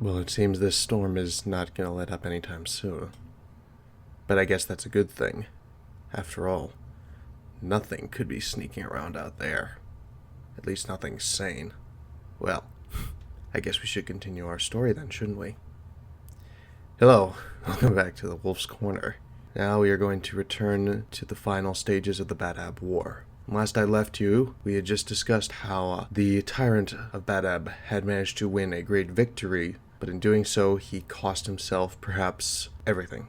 Well, it seems this storm is not going to let up anytime soon. But I guess that's a good thing. After all, nothing could be sneaking around out there. At least nothing sane. Well, I guess we should continue our story then, shouldn't we? Hello, welcome back to the Wolf's Corner. Now we are going to return to the final stages of the Badab War. Last I left you, we had just discussed how the tyrant of Badab had managed to win a great victory, but in doing so, he cost himself perhaps everything.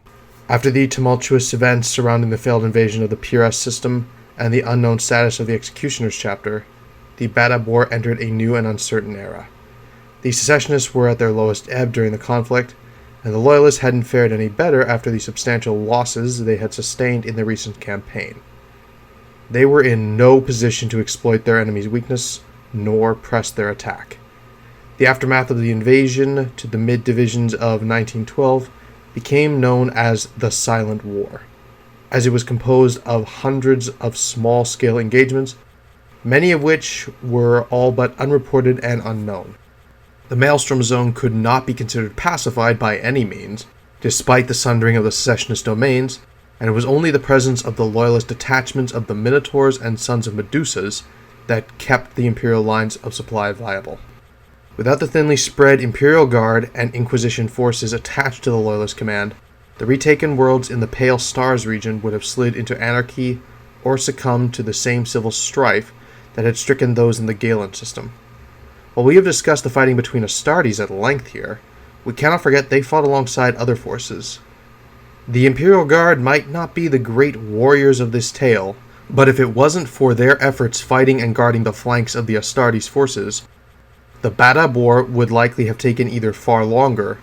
After the tumultuous events surrounding the failed invasion of the PRS system and the unknown status of the Executioner's chapter, the Badab War entered a new and uncertain era. The secessionists were at their lowest ebb during the conflict, and the Loyalists hadn't fared any better after the substantial losses they had sustained in the recent campaign. They were in no position to exploit their enemy's weakness, nor press their attack. The aftermath of the invasion to the mid-divisions of 1912 became known as the Silent War, as it was composed of hundreds of small-scale engagements, many of which were all but unreported and unknown. The Maelstrom Zone could not be considered pacified by any means, despite the sundering of the secessionist domains, and it was only the presence of the Loyalist detachments of the Minotaurs and Sons of Medusas that kept the Imperial lines of supply viable. Without the thinly spread Imperial Guard and Inquisition forces attached to the Loyalist command, the retaken worlds in the Pale Stars region would have slid into anarchy or succumbed to the same civil strife that had stricken those in the Galen system. While we have discussed the fighting between Astartes at length here, we cannot forget they fought alongside other forces. The Imperial Guard might not be the great warriors of this tale, but if it wasn't for their efforts fighting and guarding the flanks of the Astartes forces, the Badab War would likely have taken either far longer,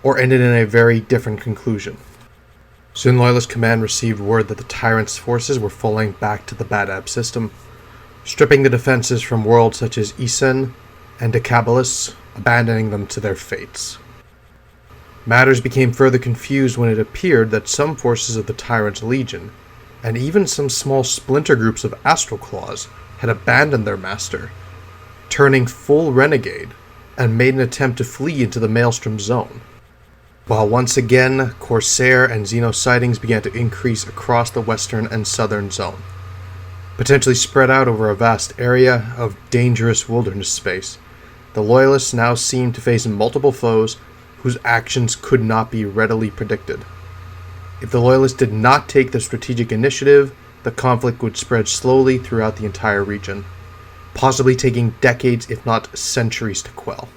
or ended in a very different conclusion. Soon Loyalist command received word that the Tyrant's forces were falling back to the Badab system, stripping the defenses from worlds such as Isen and Decapolis, abandoning them to their fates. Matters became further confused when it appeared that some forces of the Tyrant's Legion, and even some small splinter groups of Astral Claws, had abandoned their master, turning full renegade, and made an attempt to flee into the Maelstrom Zone. While once again, Corsair and Xeno sightings began to increase across the western and southern zone, potentially spread out over a vast area of dangerous wilderness space. The Loyalists now seemed to face multiple foes whose actions could not be readily predicted. If the Loyalists did not take the strategic initiative, the conflict would spread slowly throughout the entire region, possibly taking decades if not centuries to quell.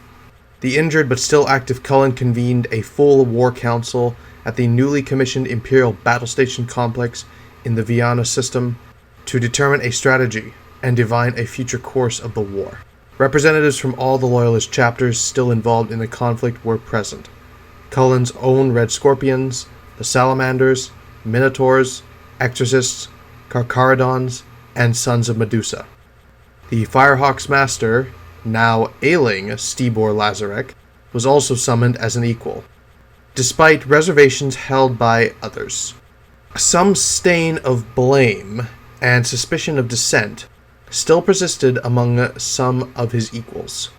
The injured but still active Cullen convened a full war council at the newly commissioned Imperial Battle Station complex in the Viana system to determine a strategy and divine a future course of the war. Representatives from all the Loyalist chapters still involved in the conflict were present. Cullen's own Red Scorpions, the Salamanders, Minotaurs, Exorcists, Carcharodons, and Sons of Medusa. The Firehawk's master, now ailing Stibor Lazarek, was also summoned as an equal, despite reservations held by others. Some stain of blame and suspicion of dissent still persisted among some of his equals.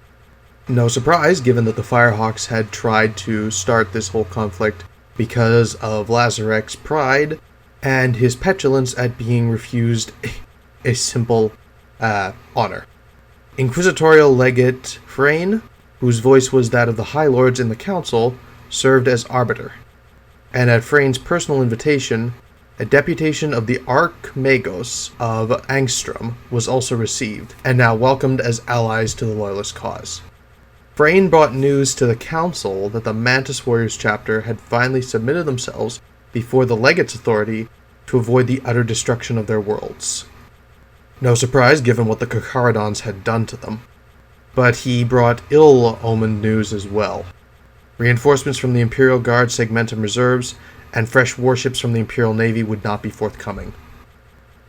No surprise, given that the Firehawks had tried to start this whole conflict because of Lazarek's pride and his petulance at being refused a simple honor. Inquisitorial legate Frayne, whose voice was that of the High Lords in the Council, served as arbiter, and at Frayne's personal invitation, a deputation of the Archmagos of Angstrom was also received, and now welcomed as allies to the Loyalist cause. Frayne brought news to the Council that the Mantis Warriors chapter had finally submitted themselves before the Legate's authority to avoid the utter destruction of their worlds. No surprise given what the Carcharodons had done to them. But he brought ill-omened news as well. Reinforcements from the Imperial Guard Segmentum Reserves and fresh warships from the Imperial Navy would not be forthcoming.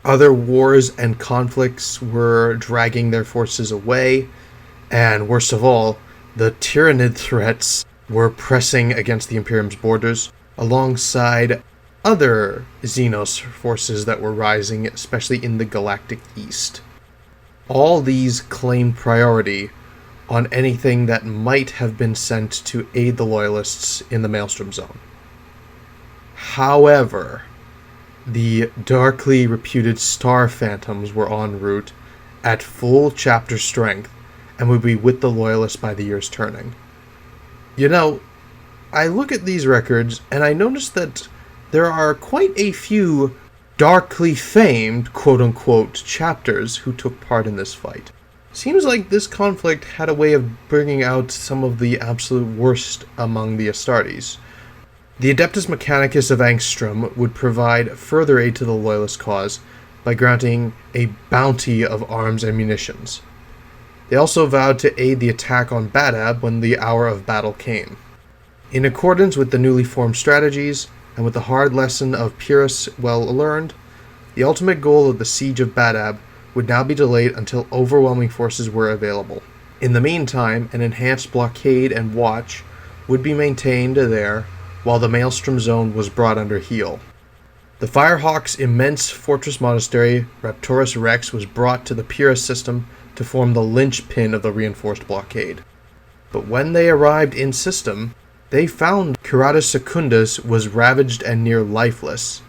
Other wars and conflicts were dragging their forces away, and worst of all, the Tyranid threats were pressing against the Imperium's borders, alongside other Xenos forces that were rising, especially in the galactic east. All these claimed priority on anything that might have been sent to aid the Loyalists in the Maelstrom Zone. However, the darkly reputed Star Phantoms were en route at full chapter strength and would be with the Loyalists by the year's turning. You know, I look at these records and I notice that there are quite a few darkly famed, quote-unquote, chapters who took part in this fight. Seems like this conflict had a way of bringing out some of the absolute worst among the Astartes. The Adeptus Mechanicus of Angstrom would provide further aid to the Loyalist cause by granting a bounty of arms and munitions. They also vowed to aid the attack on Badab when the hour of battle came. In accordance with the newly formed strategies, and with the hard lesson of Pyrrhus well learned, the ultimate goal of the siege of Badab would now be delayed until overwhelming forces were available. In the meantime, an enhanced blockade and watch would be maintained there while the Maelstrom Zone was brought under heel. The Firehawk's immense fortress monastery, Raptorus Rex, was brought to the Pyrrhus system to form the linchpin of the reinforced blockade. But when they arrived in system, they found Curatus Secundus was ravaged and near lifeless,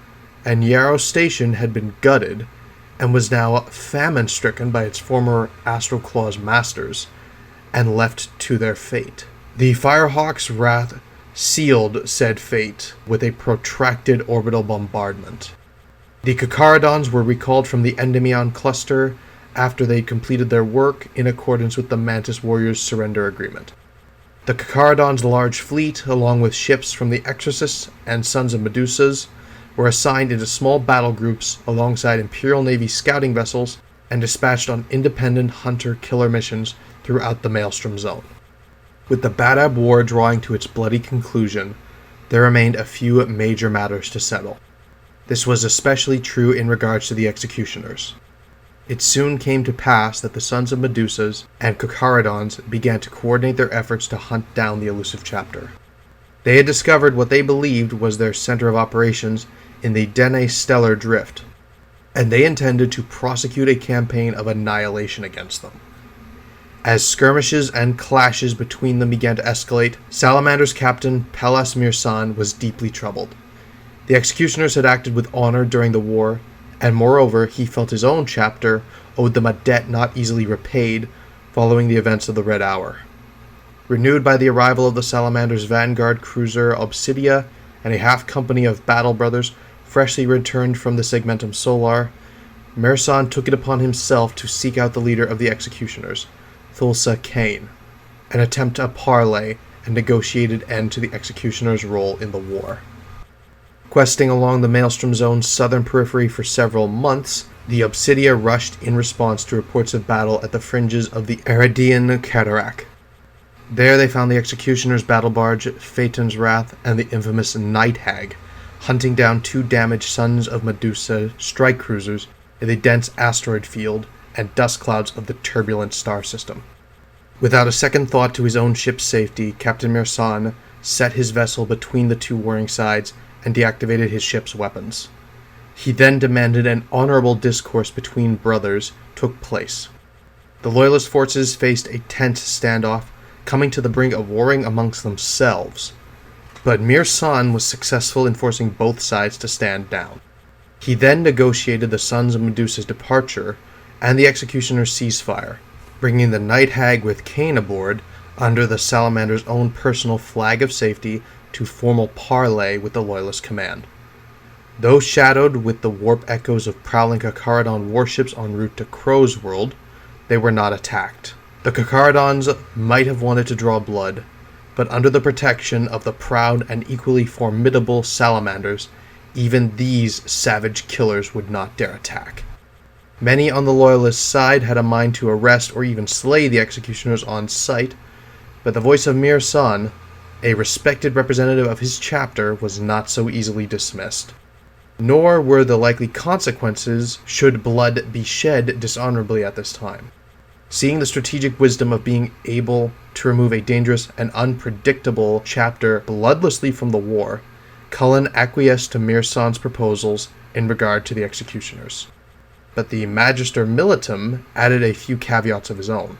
and Yarrow Station had been gutted, and was now famine-stricken by its former Astral Claw's masters, and left to their fate. The Firehawk's wrath sealed said fate with a protracted orbital bombardment. The Kakaradons were recalled from the Endymion cluster after they completed their work in accordance with the Mantis Warriors' surrender agreement. The Kakaradons' large fleet, along with ships from the Exorcists and Sons of Medusas, were assigned into small battle groups alongside Imperial Navy scouting vessels and dispatched on independent hunter-killer missions throughout the Maelstrom Zone. With the Badab War drawing to its bloody conclusion, there remained a few major matters to settle. This was especially true in regards to the executioners. It soon came to pass that the Sons of Medusas and Kakaradons began to coordinate their efforts to hunt down the elusive chapter. They had discovered what they believed was their center of operations in the Dene Stellar Drift, and they intended to prosecute a campaign of annihilation against them. As skirmishes and clashes between them began to escalate, Salamander's captain, Pallas Mirsan, was deeply troubled. The executioners had acted with honor during the war, and moreover, he felt his own chapter owed them a debt not easily repaid following the events of the Red Hour. Renewed by the arrival of the Salamander's vanguard cruiser Obsidia and a half-company of battle brothers freshly returned from the Segmentum Solar, Mirsan took it upon himself to seek out the leader of the executioners, Thulsa Kane, and attempt a parley and negotiated end to the executioner's role in the war. Questing along the Maelstrom Zone's southern periphery for several months, the Obsidia rushed in response to reports of battle at the fringes of the Eridian Cataract. There they found the executioner's battle barge, Phaeton's Wrath, and the infamous Night Hag, hunting down two damaged Sons of Medusa strike cruisers in the dense asteroid field and dust clouds of the turbulent star system. Without a second thought to his own ship's safety, Captain Mirsan set his vessel between the two warring sides and deactivated his ship's weapons. He then demanded an honorable discourse between brothers took place. The Loyalist forces faced a tense standoff, coming to the brink of warring amongst themselves, but Mirsan was successful in forcing both sides to stand down. He then negotiated the Sons of Medusa's departure and the executioner's ceasefire, bringing the Night Hag with Kane aboard under the Salamander's own personal flag of safety to formal parley with the Loyalist command. Though shadowed with the warp echoes of prowling Kakaradon warships en route to Crow's World, they were not attacked. The Kakaradons might have wanted to draw blood, but under the protection of the proud and equally formidable Salamanders, even these savage killers would not dare attack. Many on the Loyalist side had a mind to arrest or even slay the executioners on sight, but the voice of Mirsan, a respected representative of his chapter, was not so easily dismissed. Nor were the likely consequences should blood be shed dishonorably at this time. Seeing the strategic wisdom of being able to remove a dangerous and unpredictable chapter bloodlessly from the war, Cullen acquiesced to Mirsan's proposals in regard to the executioners. But the Magister Militum added a few caveats of his own.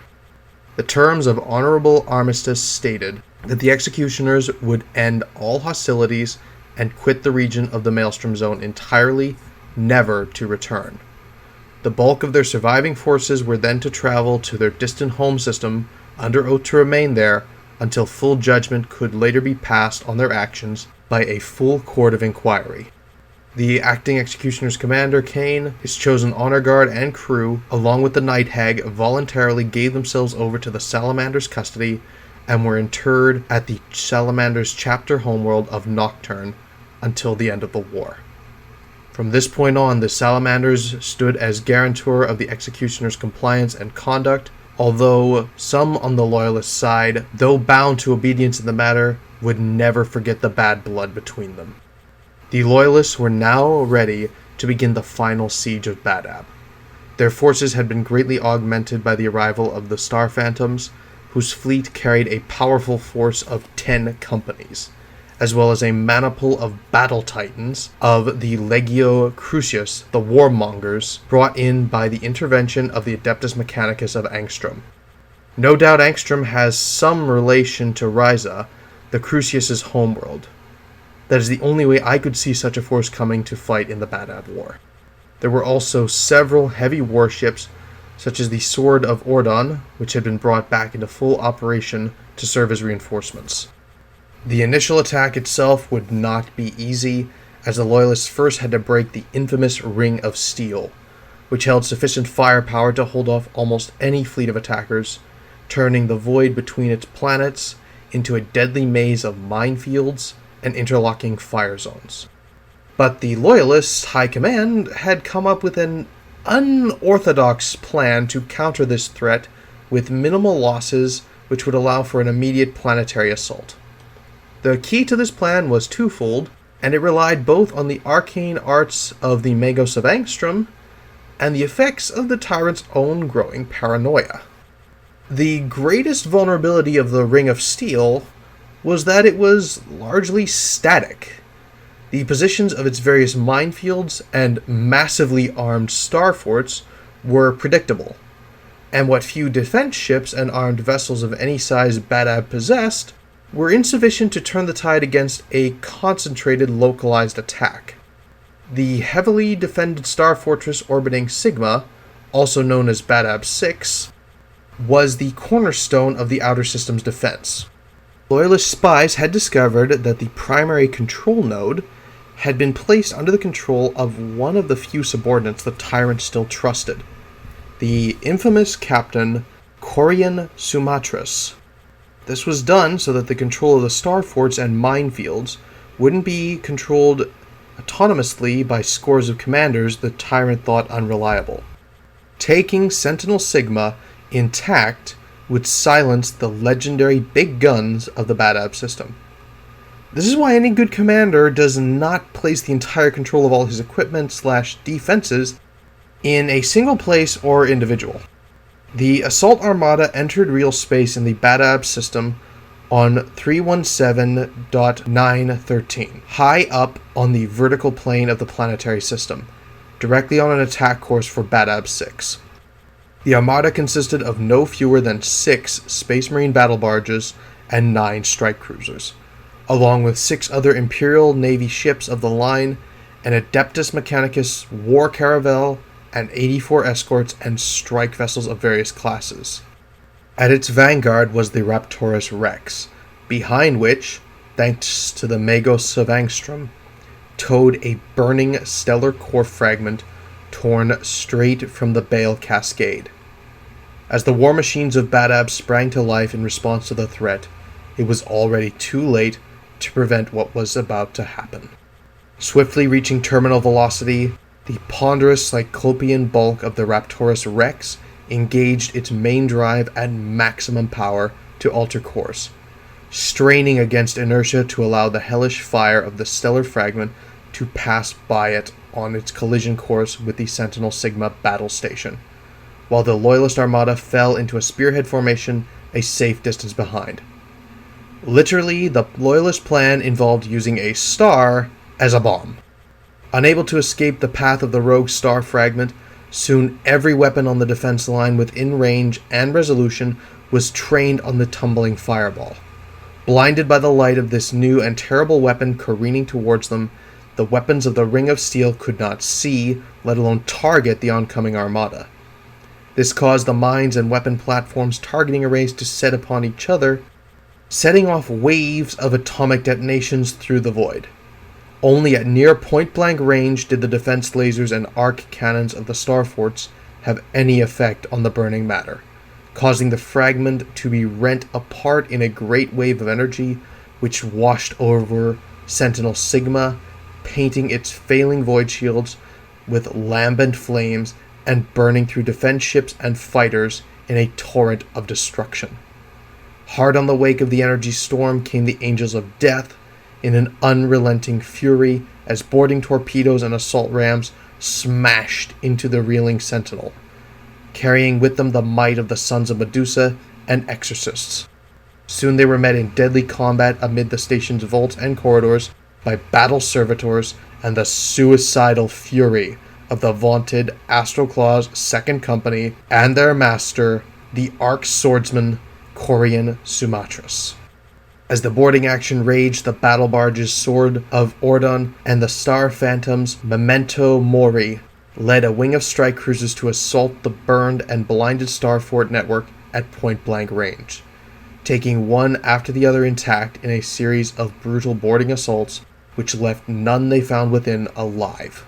The terms of honorable armistice stated that the executioners would end all hostilities and quit the region of the Maelstrom Zone entirely, never to return. The bulk of their surviving forces were then to travel to their distant home system under oath to remain there until full judgment could later be passed on their actions by a full court of inquiry. The acting executioner's commander, Kane, his chosen honor guard and crew, along with the night hag, voluntarily gave themselves over to the Salamander's custody and were interred at the Salamander's chapter homeworld of Nocturne until the end of the war. From this point on, the Salamanders stood as guarantor of the executioner's compliance and conduct, although some on the Loyalist side, though bound to obedience in the matter, would never forget the bad blood between them. The Loyalists were now ready to begin the final siege of Badab. Their forces had been greatly augmented by the arrival of the Star Phantoms, whose fleet carried a powerful force of 10 companies, as well as a maniple of battle titans of the Legio Crucius, the Warmongers, brought in by the intervention of the Adeptus Mechanicus of Angstrom. No doubt Angstrom has some relation to Ryza, the Crucius' homeworld. That is the only way I could see such a force coming to fight in the Badab War. There were also several heavy warships, such as the Sword of Ordon, which had been brought back into full operation to serve as reinforcements. The initial attack itself would not be easy, as the Loyalists first had to break the infamous Ring of Steel, which held sufficient firepower to hold off almost any fleet of attackers, turning the void between its planets into a deadly maze of minefields and interlocking fire zones. But the Loyalists' High Command had come up with an unorthodox plan to counter this threat with minimal losses, which would allow for an immediate planetary assault. The key to this plan was twofold, and it relied both on the arcane arts of the Magos of Angstrom and the effects of the tyrant's own growing paranoia. The greatest vulnerability of the Ring of Steel was that it was largely static. The positions of its various minefields and massively armed star forts were predictable, and what few defense ships and armed vessels of any size Badab possessed were insufficient to turn the tide against a concentrated, localized attack. The heavily defended star fortress orbiting Sigma, also known as Badab 6, was the cornerstone of the outer system's defense. Loyalist spies had discovered that the primary control node had been placed under the control of one of the few subordinates the tyrant still trusted, the infamous captain Corian Sumatras. This was done so that the control of the star forts and minefields wouldn't be controlled autonomously by scores of commanders the tyrant thought unreliable. Taking Sentinel Sigma intact would silence the legendary big guns of the Badab system. This is why any good commander does not place the entire control of all his equipment/defenses in a single place or individual. The Assault Armada entered real space in the Badab system on 317.913, high up on the vertical plane of the planetary system, directly on an attack course for Badab 6. The Armada consisted of no fewer than 6 Space Marine battle barges and 9 strike cruisers, along with 6 other Imperial Navy ships of the line, an Adeptus Mechanicus war caravel, and 84 escorts and strike vessels of various classes. At its vanguard was the Raptorus Rex, behind which, thanks to the Magos of Angstrom, towed a burning stellar core fragment torn straight from the Bale Cascade. As the war machines of Badab sprang to life in response to the threat, it was already too late to prevent what was about to happen. Swiftly reaching terminal velocity, the ponderous Cyclopean bulk of the Raptorus Rex engaged its main drive at maximum power to alter course, straining against inertia to allow the hellish fire of the stellar fragment to pass by it on its collision course with the Sentinel Sigma battle station, while the Loyalist Armada fell into a spearhead formation a safe distance behind. Literally, the Loyalist plan involved using a star as a bomb. Unable to escape the path of the rogue star fragment, soon every weapon on the defense line within range and resolution was trained on the tumbling fireball. Blinded by the light of this new and terrible weapon careening towards them, the weapons of the Ring of Steel could not see, let alone target the oncoming armada. This caused the mines and weapon platforms targeting arrays to set upon each other, setting off waves of atomic detonations through the void. Only at near point-blank range did the defense lasers and arc cannons of the star forts have any effect on the burning matter, causing the fragment to be rent apart in a great wave of energy which washed over Sentinel Sigma, painting its failing void shields with lambent flames and burning through defense ships and fighters in a torrent of destruction. Hard on the wake of the energy storm came the Angels of Death in an unrelenting fury as boarding torpedoes and assault rams smashed into the reeling Sentinel, carrying with them the might of the Sons of Medusa and Exorcists. Soon they were met in deadly combat amid the station's vaults and corridors by battle servitors and the suicidal fury of the vaunted Astral Claw's Second Company and their master, the Arc Swordsman Corian Sumatras. As the boarding action raged, the battle barges Sword of Ordon and the Star Phantom's Memento Mori led a wing of strike cruisers to assault the burned and blinded Starfort network at point-blank range, taking one after the other intact in a series of brutal boarding assaults which left none they found within alive.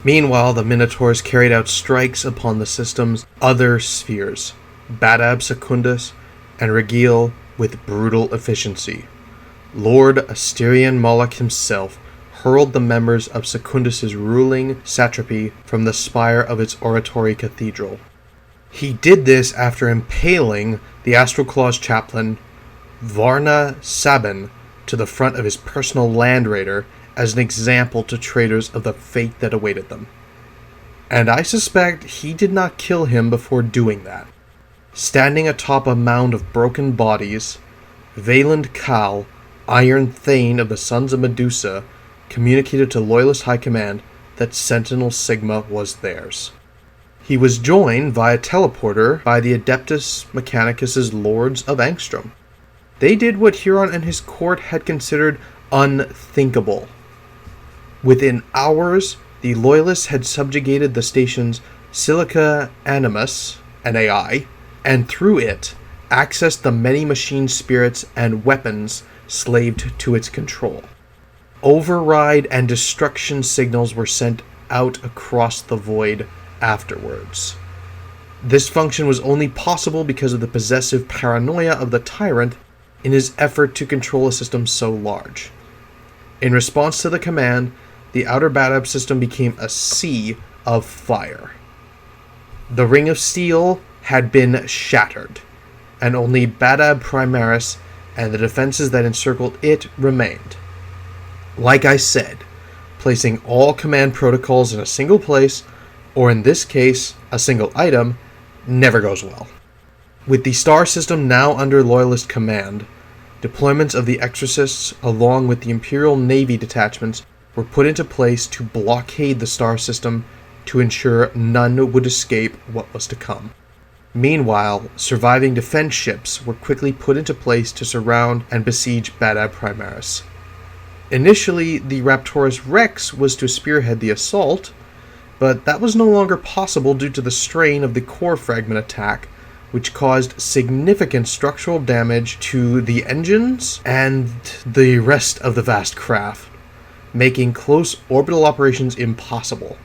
Meanwhile, the Minotaurs carried out strikes upon the system's other spheres, Badab Secundus and Regil, with brutal efficiency. Lord Asterion Moloch himself hurled the members of Secundus's ruling satrapy from the spire of its oratory cathedral. He did this after impaling the Astral Claw's chaplain, Varna Sabin, to the front of his personal Land Raider as an example to traitors of the fate that awaited them. And I suspect he did not kill him before doing that. Standing atop a mound of broken bodies, Valand Kal, Iron Thane of the Sons of Medusa, communicated to Loyalist High Command that Sentinel Sigma was theirs. He was joined via teleporter by the Adeptus Mechanicus's Lords of Angstrom. They did what Huron and his court had considered unthinkable. Within hours, the Loyalists had subjugated the station's Silica Animus, an AI, and through it, accessed the many machine spirits and weapons slaved to its control. Override and destruction signals were sent out across the void afterwards. This function was only possible because of the possessive paranoia of the tyrant in his effort to control a system so large. In response to the command, the Outer Badab system became a sea of fire. The Ring of Steel had been shattered, and only Badab Primaris and the defenses that encircled it remained. Like I said, placing all command protocols in a single place, or in this case, a single item, never goes well. With the star system now under Loyalist command, deployments of the Exorcists along with the Imperial Navy detachments were put into place to blockade the star system to ensure none would escape what was to come. Meanwhile, surviving defense ships were quickly put into place to surround and besiege Badab Primaris. Initially, the Raptorus Rex was to spearhead the assault, but that was no longer possible due to the strain of the core fragment attack, which caused significant structural damage to the engines and the rest of the vast craft, making close orbital operations impossible.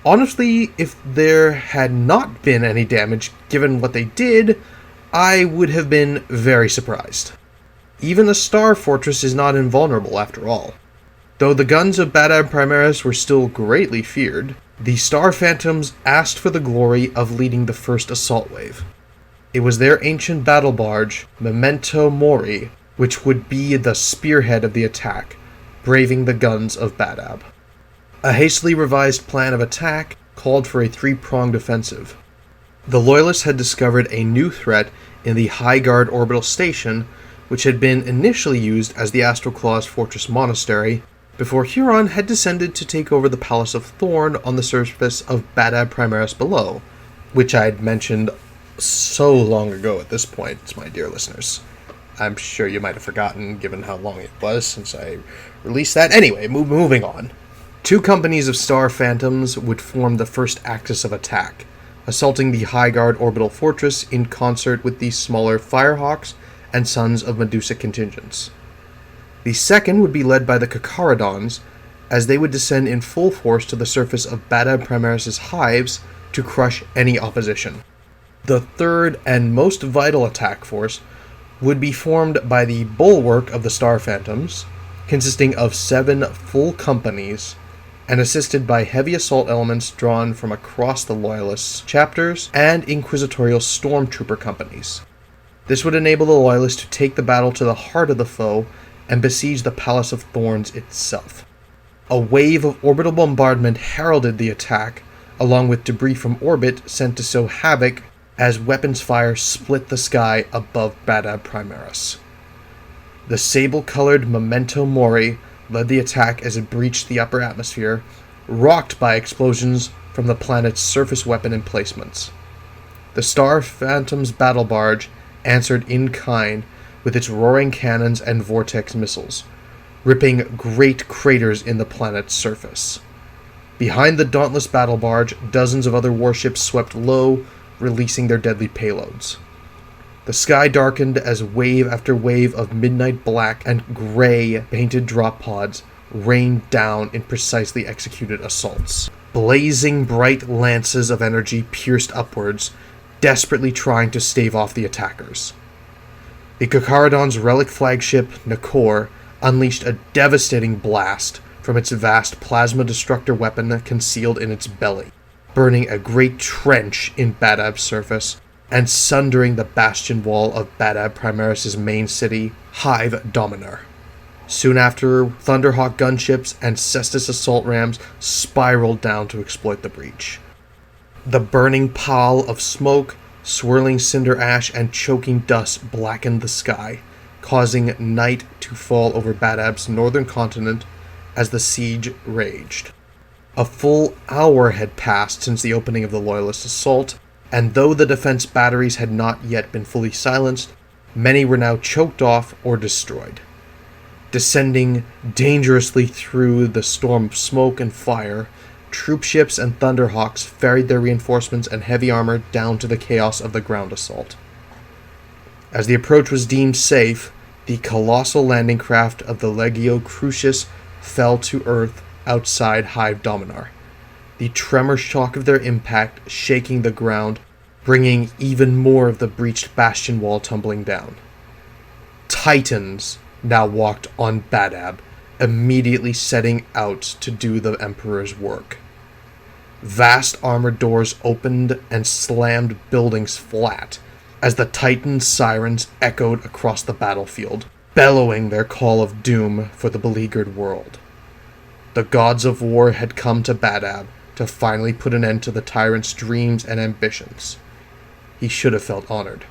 Honestly, if there had not been any damage given what they did, I would have been very surprised. Even a star fortress is not invulnerable after all. Though the guns of Badab Primaris were still greatly feared, the Star Phantoms asked for the glory of leading the first assault wave. It was their ancient battle barge, Memento Mori, which would be the spearhead of the attack, braving the guns of Badab. A hastily revised plan of attack called for a three-pronged offensive. The Loyalists had discovered a new threat in the High Guard orbital station, which had been initially used as the Astral Claw's Fortress Monastery, before Huron had descended to take over the Palace of Thorn on the surface of Badab Primaris below, which I had mentioned so long ago at this point, my dear listeners. I'm sure you might have forgotten, given how long it was since I released that. Anyway, moving on. 2 companies of Star Phantoms would form the first axis of attack, assaulting the High Guard orbital fortress in concert with the smaller Firehawks and Sons of Medusa contingents. The second would be led by the Kakaradons, as they would descend in full force to the surface of Badab Primaris' hives to crush any opposition. The third and most vital attack force would be formed by the Bulwark of the Star Phantoms, consisting of 7 full companies, and assisted by heavy assault elements drawn from across the Loyalists' chapters and inquisitorial stormtrooper companies. This would enable the Loyalists to take the battle to the heart of the foe and besiege the Palace of Thorns itself. A wave of orbital bombardment heralded the attack, along with debris from orbit sent to sow havoc as weapons fire split the sky above Badab Primaris. The sable-colored Memento Mori led the attack as it breached the upper atmosphere, rocked by explosions from the planet's surface weapon emplacements. The Star Phantom's battle barge answered in kind with its roaring cannons and vortex missiles, ripping great craters in the planet's surface. Behind the dauntless battle barge, dozens of other warships swept low, releasing their deadly payloads. The sky darkened as wave after wave of midnight black and gray painted drop pods rained down in precisely executed assaults. Blazing bright lances of energy pierced upwards, desperately trying to stave off the attackers. The Kakaradon's relic flagship, Nakor, unleashed a devastating blast from its vast plasma destructor weapon concealed in its belly, burning a great trench in Badab's surface and sundering the bastion wall of Badab Primaris' main city, Hive Dominar. Soon after, Thunderhawk gunships and Cestus assault rams spiraled down to exploit the breach. The burning pall of smoke, swirling cinder ash, and choking dust blackened the sky, causing night to fall over Badab's northern continent as the siege raged. A full hour had passed since the opening of the Loyalist assault, and though the defense batteries had not yet been fully silenced, many were now choked off or destroyed. Descending dangerously through the storm of smoke and fire, troopships and Thunderhawks ferried their reinforcements and heavy armor down to the chaos of the ground assault. As the approach was deemed safe, the colossal landing craft of the Legio Crucius fell to earth outside Hive Dominar, the tremor shock of their impact shaking the ground, bringing even more of the breached bastion wall tumbling down. Titans now walked on Badab, immediately setting out to do the Emperor's work. Vast armored doors opened and slammed buildings flat as the Titan sirens echoed across the battlefield, bellowing their call of doom for the beleaguered world. The gods of war had come to Badab to finally put an end to the tyrant's dreams and ambitions. He should have felt honored.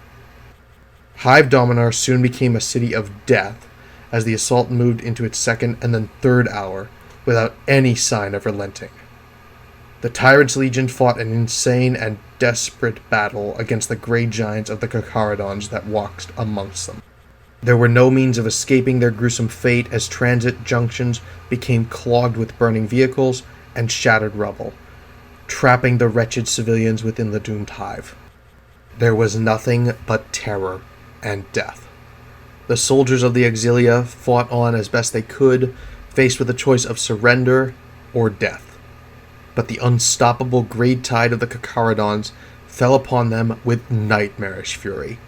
Hive Dominar soon became a city of death as the assault moved into its second and then third hour without any sign of relenting. The Tyrant's Legion fought an insane and desperate battle against the grey giants of the Kakaradons that walked amongst them. There were no means of escaping their gruesome fate as transit junctions became clogged with burning vehicles and shattered rubble, trapping the wretched civilians within the doomed hive. There was nothing but terror and death. The soldiers of the Exilia fought on as best they could, faced with a choice of surrender or death. But the unstoppable great tide of the Kakaradons fell upon them with nightmarish fury,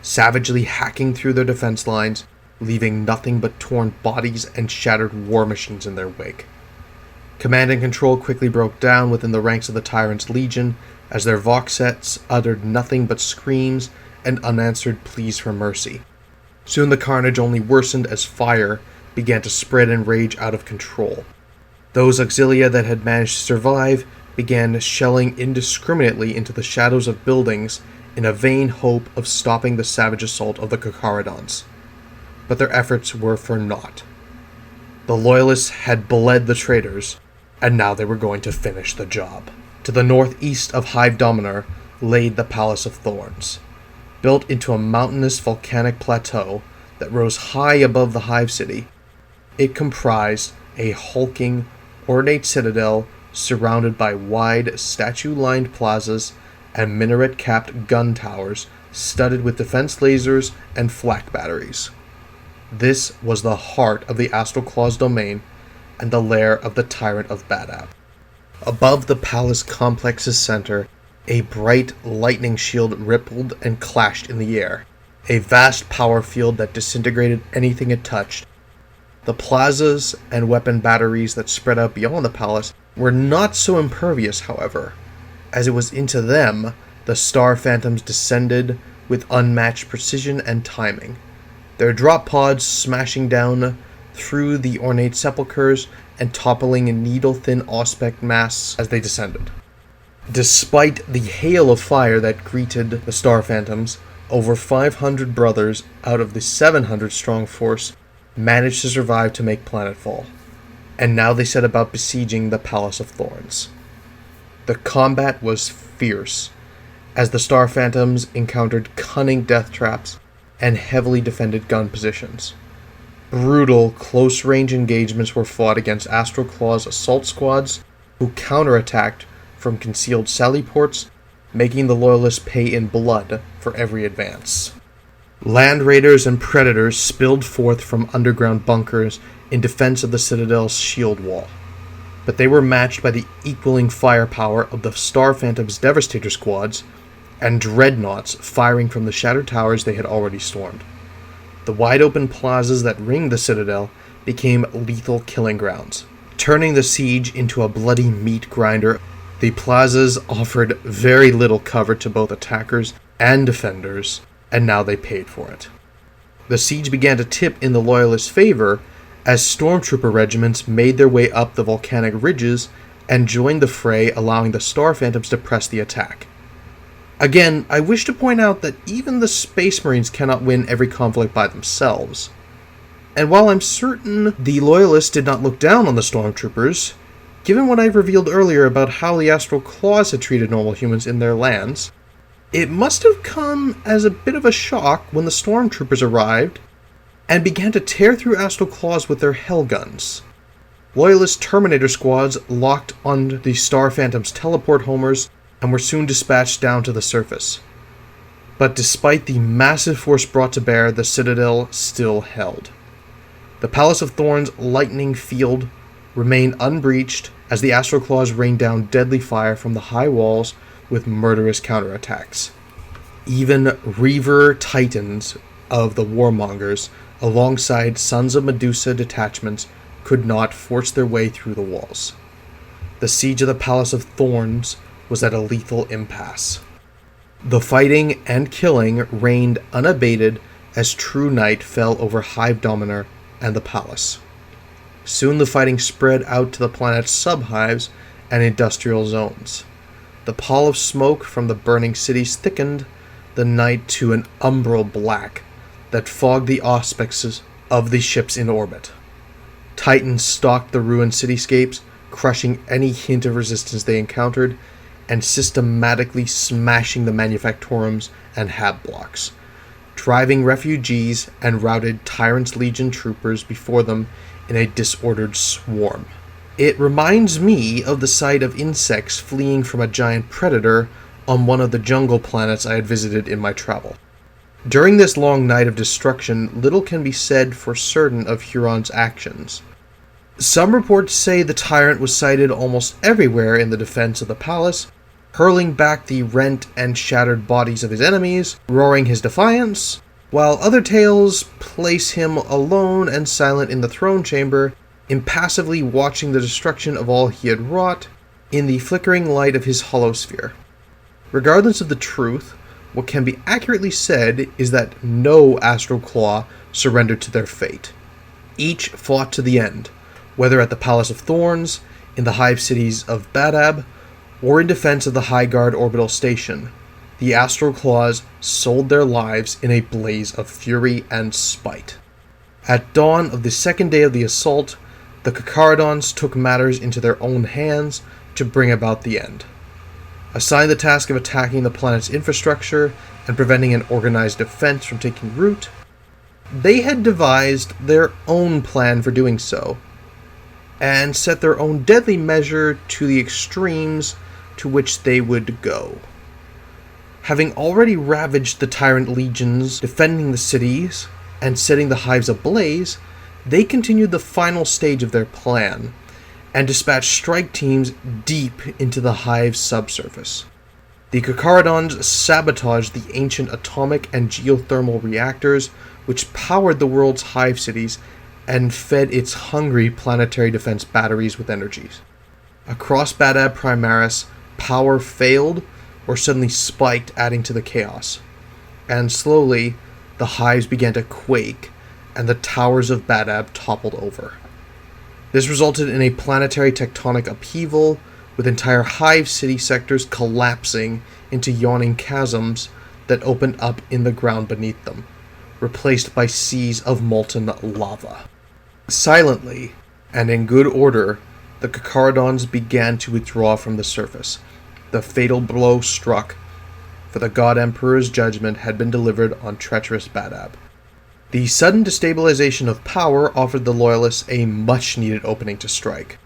savagely hacking through their defense lines, leaving nothing but torn bodies and shattered war machines in their wake. Command and control quickly broke down within the ranks of the Tyrant's Legion as their voxets uttered nothing but screams and unanswered pleas for mercy. Soon the carnage only worsened as fire began to spread and rage out of control. Those auxilia that had managed to survive began shelling indiscriminately into the shadows of buildings in a vain hope of stopping the savage assault of the Kakaradons. But their efforts were for naught. The Loyalists had bled the traitors, and now they were going to finish the job. To the northeast of Hive Dominar, laid the Palace of Thorns, built into a mountainous volcanic plateau that rose high above the Hive City. It comprised a hulking, ornate citadel surrounded by wide, statue-lined plazas and minaret-capped gun towers studded with defense lasers and flak batteries. This was the heart of the Astral Claw's domain and the lair of the Tyrant of Badab. Above the palace complex's center, a bright lightning shield rippled and clashed in the air, a vast power field that disintegrated anything it touched. The plazas and weapon batteries that spread out beyond the palace were not so impervious, however, as it was into them the Star Phantoms descended with unmatched precision and timing, their drop pods smashing down through the ornate sepulchres and toppling in needle-thin auspex mass as they descended. Despite the hail of fire that greeted the Star Phantoms, over 500 brothers out of the 700-strong force managed to survive to make planetfall, and now they set about besieging the Palace of Thorns. The combat was fierce, as the Star Phantoms encountered cunning death traps and heavily defended gun positions. Brutal, close-range engagements were fought against Astral Claw's assault squads, who counterattacked from concealed sally ports, making the Loyalists pay in blood for every advance. Land raiders and predators spilled forth from underground bunkers in defense of the Citadel's shield wall, but they were matched by the equaling firepower of the Star Phantom's Devastator squads and dreadnoughts firing from the shattered towers they had already stormed. The wide-open plazas that ringed the Citadel became lethal killing grounds, turning the siege into a bloody meat grinder. The plazas offered very little cover to both attackers and defenders, and now they paid for it. The siege began to tip in the Loyalists' favor as stormtrooper regiments made their way up the volcanic ridges and joined the fray, allowing the Star Phantoms to press the attack. Again, I wish to point out that even the Space Marines cannot win every conflict by themselves. And while I'm certain the Loyalists did not look down on the Stormtroopers, given what I've revealed earlier about how the Astral Claws had treated normal humans in their lands, it must have come as a bit of a shock when the Stormtroopers arrived and began to tear through Astral Claws with their Hellguns. Loyalist Terminator squads locked on the Star Phantom's teleport homers and were soon dispatched down to the surface. But despite the massive force brought to bear, the Citadel still held. The Palace of Thorns' lightning field remained unbreached as the Astral Claws rained down deadly fire from the high walls with murderous counterattacks. Even Reaver Titans of the Warmongers, alongside Sons of Medusa detachments, could not force their way through the walls. The siege of the Palace of Thorns was at a lethal impasse. The fighting and killing reigned unabated as true night fell over Hive Dominar and the palace. Soon the fighting spread out to the planet's sub-hives and industrial zones. The pall of smoke from the burning cities thickened the night to an umbral black that fogged the auspices of the ships in orbit. Titans stalked the ruined cityscapes, crushing any hint of resistance they encountered, and systematically smashing the manufactorums and hab blocks, driving refugees and routed Tyrant's Legion troopers before them in a disordered swarm. It reminds me of the sight of insects fleeing from a giant predator on one of the jungle planets I had visited in my travel. During this long night of destruction, little can be said for certain of Huron's actions. Some reports say the Tyrant was sighted almost everywhere in the defense of the palace, hurling back the rent and shattered bodies of his enemies, roaring his defiance, while other tales place him alone and silent in the throne chamber, impassively watching the destruction of all he had wrought in the flickering light of his holosphere. Regardless of the truth, what can be accurately said is that no Astral Claw surrendered to their fate. Each fought to the end, whether at the Palace of Thorns, in the hive cities of Badab, or in defense of the High Guard orbital station. The Astral Claws sold their lives in a blaze of fury and spite. At dawn of the second day of the assault, the Kakaradons took matters into their own hands to bring about the end. Assigned the task of attacking the planet's infrastructure and preventing an organized defense from taking root, they had devised their own plan for doing so, and set their own deadly measure to the extremes to which they would go. Having already ravaged the tyrant legions, defending the cities, and setting the hives ablaze, they continued the final stage of their plan, and dispatched strike teams deep into the hive's subsurface. The Kakaradons sabotaged the ancient atomic and geothermal reactors which powered the world's hive cities and fed its hungry planetary defense batteries with energies. Across Badab Primaris, power failed or suddenly spiked, adding to the chaos. And slowly, the hives began to quake, and the towers of Badab toppled over. This resulted in a planetary tectonic upheaval, with entire hive city sectors collapsing into yawning chasms that opened up in the ground beneath them, replaced by seas of molten lava. Silently, and in good order, the Kakaradons began to withdraw from the surface. The fatal blow struck, for the God Emperor's judgment had been delivered on treacherous Badab. The sudden destabilization of power offered the Loyalists a much-needed opening to strike.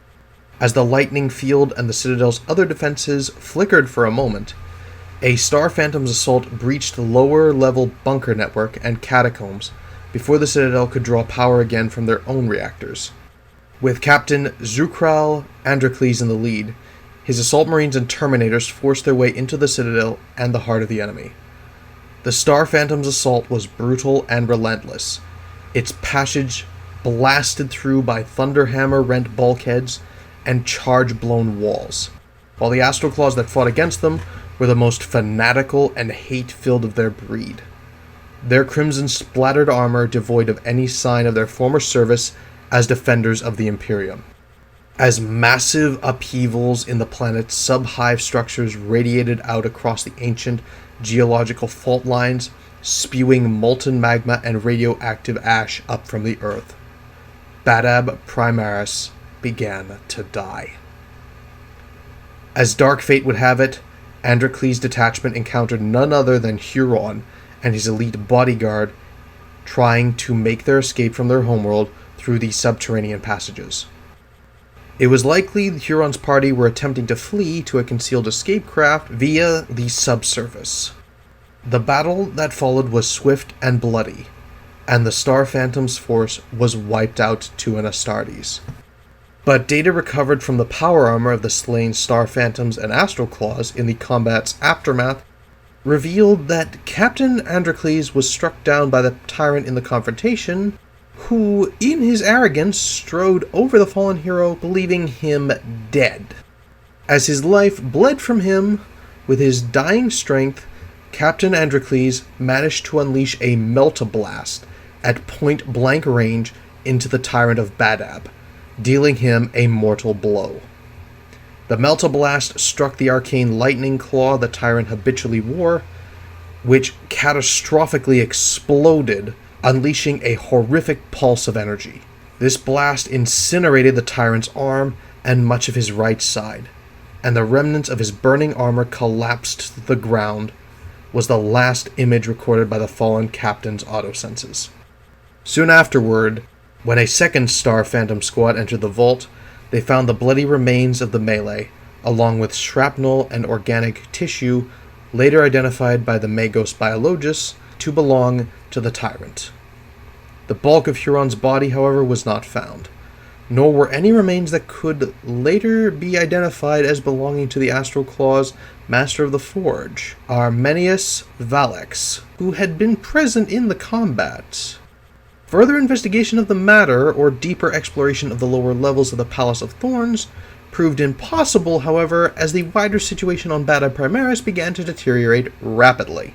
As the lightning field and the Citadel's other defenses flickered for a moment, a Star Phantom's assault breached the lower-level bunker network and catacombs before the Citadel could draw power again from their own reactors. With Captain Zukral Androcles in the lead, his assault marines and Terminators forced their way into the Citadel and the heart of the enemy. The Star Phantom's assault was brutal and relentless, its passage blasted through by thunderhammer-rent bulkheads and charge-blown walls, while the Astral Claws that fought against them were the most fanatical and hate-filled of their breed. Their crimson-splattered armor devoid of any sign of their former service as defenders of the Imperium. As massive upheavals in the planet's sub-hive structures radiated out across the ancient geological fault lines, spewing molten magma and radioactive ash up from the earth, Badab Primaris began to die. As dark fate would have it, Androcles' detachment encountered none other than Huron and his elite bodyguard trying to make their escape from their homeworld through these subterranean passages. It was likely the Huron's party were attempting to flee to a concealed escape craft via the subsurface. The battle that followed was swift and bloody, and the Star Phantom's force was wiped out to an Astartes. But data recovered from the power armor of the slain Star Phantoms and Astral Claws in the combat's aftermath revealed that Captain Androcles was struck down by the tyrant in the confrontation, who, in his arrogance, strode over the fallen hero, believing him dead. As his life bled from him, with his dying strength, Captain Androcles managed to unleash a melt-a-blast at point-blank range into the tyrant of Badab, dealing him a mortal blow. The melt-a-blast struck the arcane lightning claw the tyrant habitually wore, which catastrophically exploded, unleashing a horrific pulse of energy. This blast incinerated the tyrant's arm and much of his right side, and the remnants of his burning armor collapsed to the ground, was the last image recorded by the fallen captain's autosenses. Soon afterward, when a second Star Phantom squad entered the vault, they found the bloody remains of the melee, along with shrapnel and organic tissue, later identified by the Magos biologists to belong to the tyrant. The bulk of Huron's body, however, was not found, nor were any remains that could later be identified as belonging to the Astral Claw's Master of the Forge, Armenius Valex, who had been present in the combat. Further investigation of the matter, or deeper exploration of the lower levels of the Palace of Thorns, proved impossible, however, as the wider situation on Badab Primaris began to deteriorate rapidly.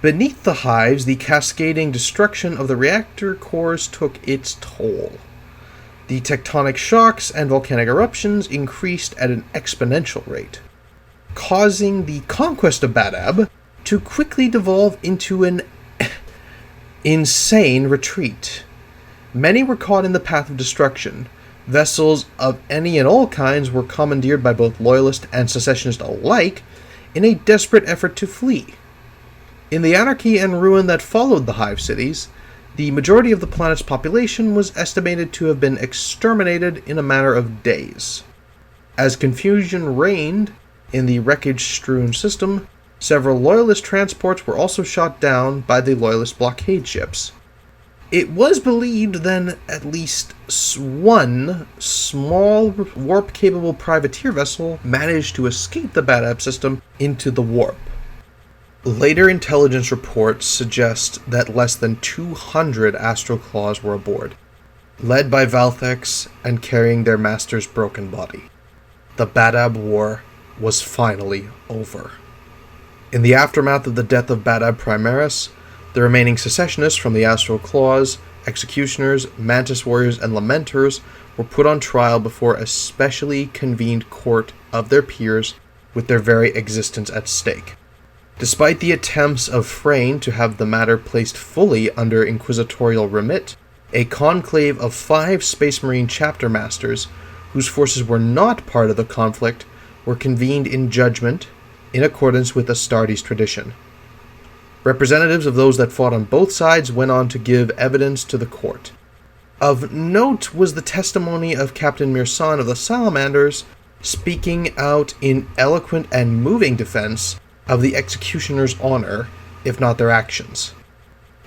Beneath the hives, the cascading destruction of the reactor cores took its toll. The tectonic shocks and volcanic eruptions increased at an exponential rate, causing the conquest of Badab to quickly devolve into an insane retreat. Many were caught in the path of destruction. Vessels of any and all kinds were commandeered by both Loyalist and Secessionist alike, in a desperate effort to flee. In the anarchy and ruin that followed the Hive cities, the majority of the planet's population was estimated to have been exterminated in a matter of days. As confusion reigned in the wreckage-strewn system, several Loyalist transports were also shot down by the Loyalist blockade ships. It was believed then at least one small warp-capable privateer vessel managed to escape the Badab system into the warp. Later intelligence reports suggest that less than 200 Astral Claws were aboard, led by Valthex and carrying their master's broken body. The Badab War was finally over. In the aftermath of the death of Badab Primaris, the remaining secessionists from the Astral Claws, Executioners, Mantis Warriors, and Lamenters were put on trial before a specially convened court of their peers with their very existence at stake. Despite the attempts of Frayne to have the matter placed fully under inquisitorial remit, a conclave of 5 Space Marine chapter masters, whose forces were not part of the conflict, were convened in judgment in accordance with Astartes tradition. Representatives of those that fought on both sides went on to give evidence to the court. Of note was the testimony of Captain Mirsan of the Salamanders, speaking out in eloquent and moving defense of the executioner's honor, if not their actions.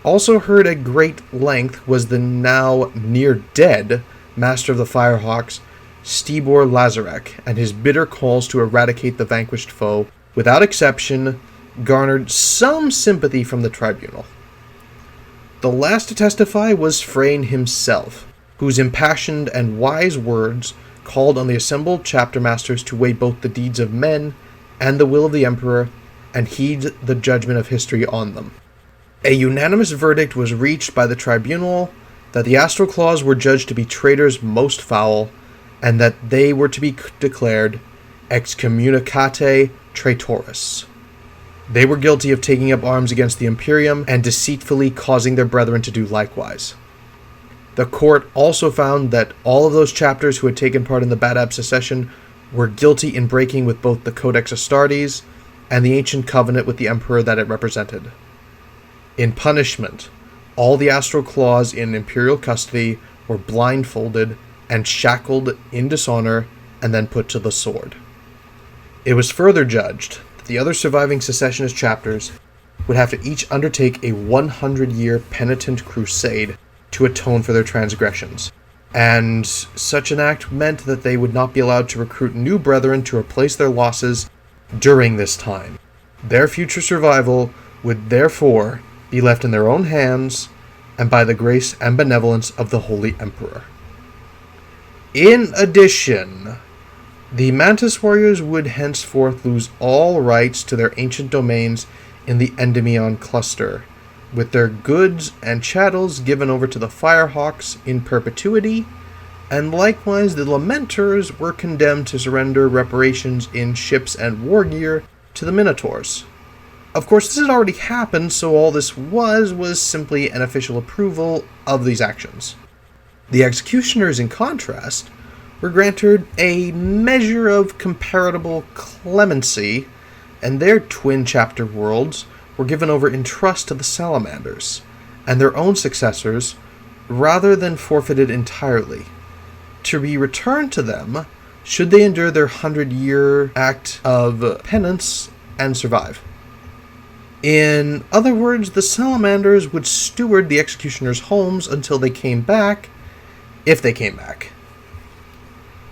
Also heard at great length was the now near-dead Master of the Firehawks, Stibor Lazarek, and his bitter calls to eradicate the vanquished foe, without exception, garnered some sympathy from the tribunal. The last to testify was Frayne himself, whose impassioned and wise words called on the assembled chapter masters to weigh both the deeds of men and the will of the Emperor, and heed the judgment of history on them. A unanimous verdict was reached by the tribunal that the Astral Claws were judged to be traitors most foul, and that they were to be declared excommunicate traitoris. They were guilty of taking up arms against the Imperium and deceitfully causing their brethren to do likewise. The court also found that all of those chapters who had taken part in the Badab secession were guilty in breaking with both the Codex Astartes and the ancient covenant with the Emperor that it represented. In punishment, all the Astral Claws in Imperial custody were blindfolded and shackled in dishonor and then put to the sword. It was further judged the other surviving secessionist chapters would have to each undertake a 100-year penitent crusade to atone for their transgressions, and such an act meant that they would not be allowed to recruit new brethren to replace their losses during this time. Their future survival would therefore be left in their own hands and by the grace and benevolence of the Holy Emperor. In addition, the Mantis Warriors would henceforth lose all rights to their ancient domains in the Endymion cluster, with their goods and chattels given over to the Firehawks in perpetuity, and likewise the Lamenters were condemned to surrender reparations in ships and war gear to the Minotaurs. Of course, this had already happened, so all this was simply an official approval of these actions. The Executioners, in contrast, were granted a measure of comparable clemency, and their twin chapter worlds were given over in trust to the Salamanders, and their own successors, rather than forfeited entirely, to be returned to them should they endure their 100-year act of penance and survive. In other words, the Salamanders would steward the Executioners' homes until they came back, if they came back.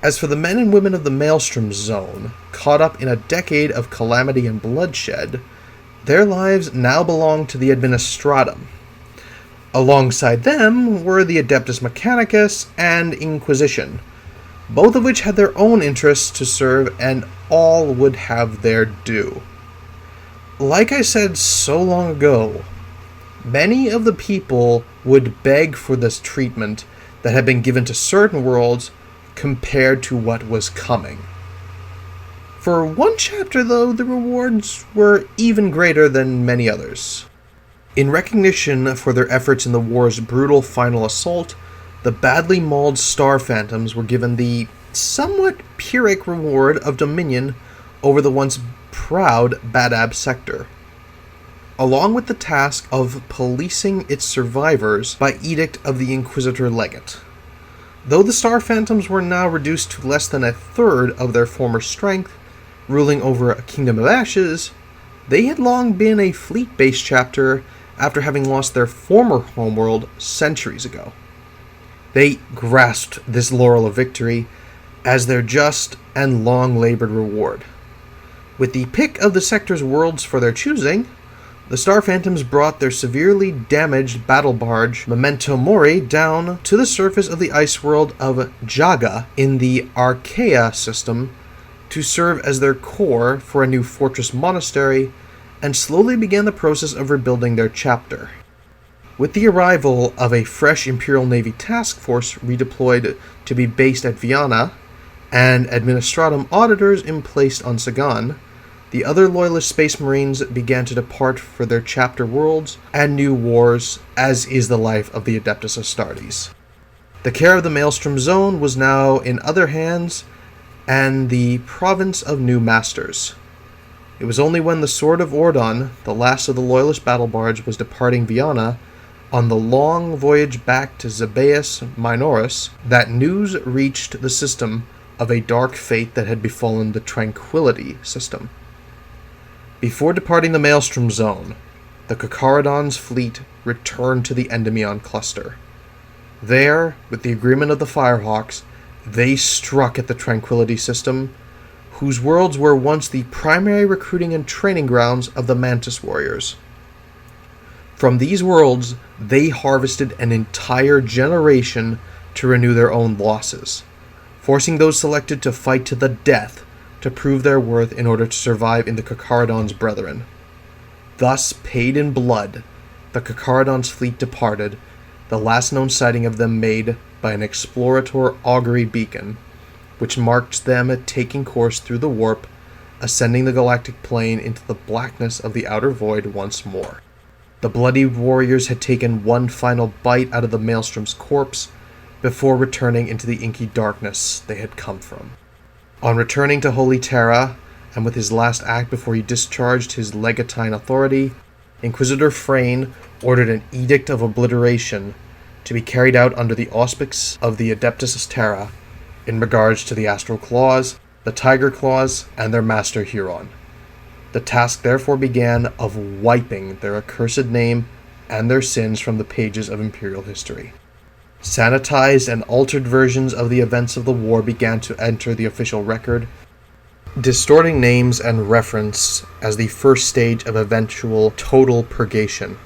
As for the men and women of the Maelstrom Zone, caught up in a decade of calamity and bloodshed, their lives now belonged to the Administratum. Alongside them were the Adeptus Mechanicus and Inquisition, both of which had their own interests to serve, and all would have their due. Like I said so long ago, many of the people would beg for this treatment that had been given to certain worlds compared to what was coming. For one chapter, though, the rewards were even greater than many others. In recognition for their efforts in the war's brutal final assault, the badly mauled Star Phantoms were given the somewhat Pyrrhic reward of dominion over the once proud Badab sector, along with the task of policing its survivors by edict of the Inquisitor legate. Though the Star Phantoms were now reduced to less than a third of their former strength, ruling over a kingdom of ashes, they had long been a fleet-based chapter after having lost their former homeworld centuries ago. They grasped this laurel of victory as their just and long-labored reward. With the pick of the sector's worlds for their choosing, the Star Phantoms brought their severely damaged battle barge Memento Mori down to the surface of the ice world of Jaga in the Archaea system to serve as their core for a new fortress monastery, and slowly began the process of rebuilding their chapter. With the arrival of a fresh Imperial Navy task force redeployed to be based at Viana, and Administratum auditors emplaced on Sagan, the other Loyalist Space Marines began to depart for their chapter worlds and new wars, as is the life of the Adeptus Astartes. The care of the Maelstrom Zone was now in other hands, and the province of new masters. It was only when the Sword of Ordon, the last of the Loyalist battle barge, was departing Viana on the long voyage back to Zabeus Minoris that news reached the system of a dark fate that had befallen the Tranquility system. Before departing the Maelstrom Zone, the Kakaradon's fleet returned to the Endymion cluster. There, with the agreement of the Firehawks, they struck at the Tranquility system, whose worlds were once the primary recruiting and training grounds of the Mantis Warriors. From these worlds, they harvested an entire generation to renew their own losses, forcing those selected to fight to the death to prove their worth in order to survive in the Kakaradon's brethren. Thus, paid in blood, the Kakaradon's fleet departed, the last known sighting of them made by an explorator augury beacon, which marked them taking course through the warp, ascending the galactic plane into the blackness of the outer void once more. The bloody warriors had taken one final bite out of the Maelstrom's corpse before returning into the inky darkness they had come from. On returning to Holy Terra, and with his last act before he discharged his legatine authority, Inquisitor Frayne ordered an Edict of Obliteration to be carried out under the auspices of the Adeptus Terra in regards to the Astral Claws, the Tiger Claws, and their master Huron. The task therefore began of wiping their accursed name and their sins from the pages of Imperial history. Sanitized and altered versions of the events of the war began to enter the official record, distorting names and reference as the first stage of eventual total purgation,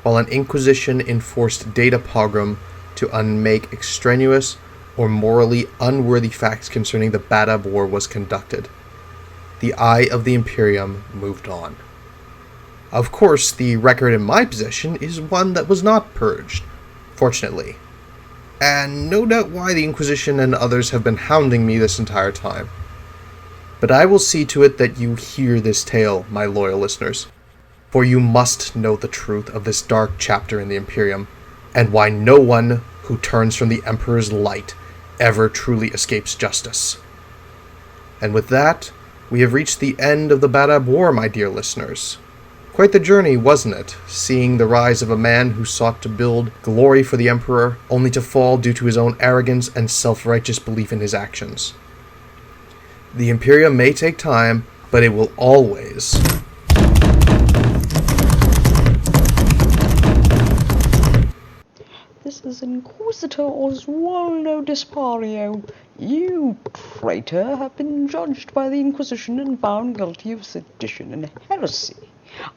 while an Inquisition-enforced data pogrom to unmake extraneous or morally unworthy facts concerning the Badab War was conducted. The eye of the Imperium moved on. Of course, the record in my possession is one that was not purged, fortunately, and no doubt why the Inquisition and others have been hounding me this entire time. But I will see to it that you hear this tale, my loyal listeners, for you must know the truth of this dark chapter in the Imperium, and why no one who turns from the Emperor's light ever truly escapes justice. And with that, we have reached the end of the Badab War, my dear listeners. Quite the journey, wasn't it, seeing the rise of a man who sought to build glory for the Emperor, only to fall due to his own arrogance and self-righteous belief in his actions. The Imperium may take time, but it will always... This is Inquisitor Oswaldo Despario. You, traitor, have been judged by the Inquisition and found guilty of sedition and heresy.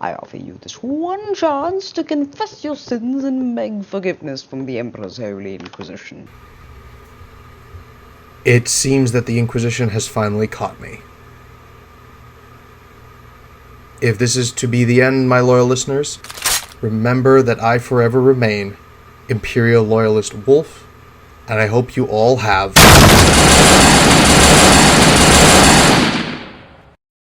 I offer you this one chance to confess your sins and beg forgiveness from the Emperor's Holy Inquisition. It seems that the Inquisition has finally caught me. If this is to be the end, my loyal listeners, remember that I forever remain Imperial Loyalist Wolf, and I hope you all have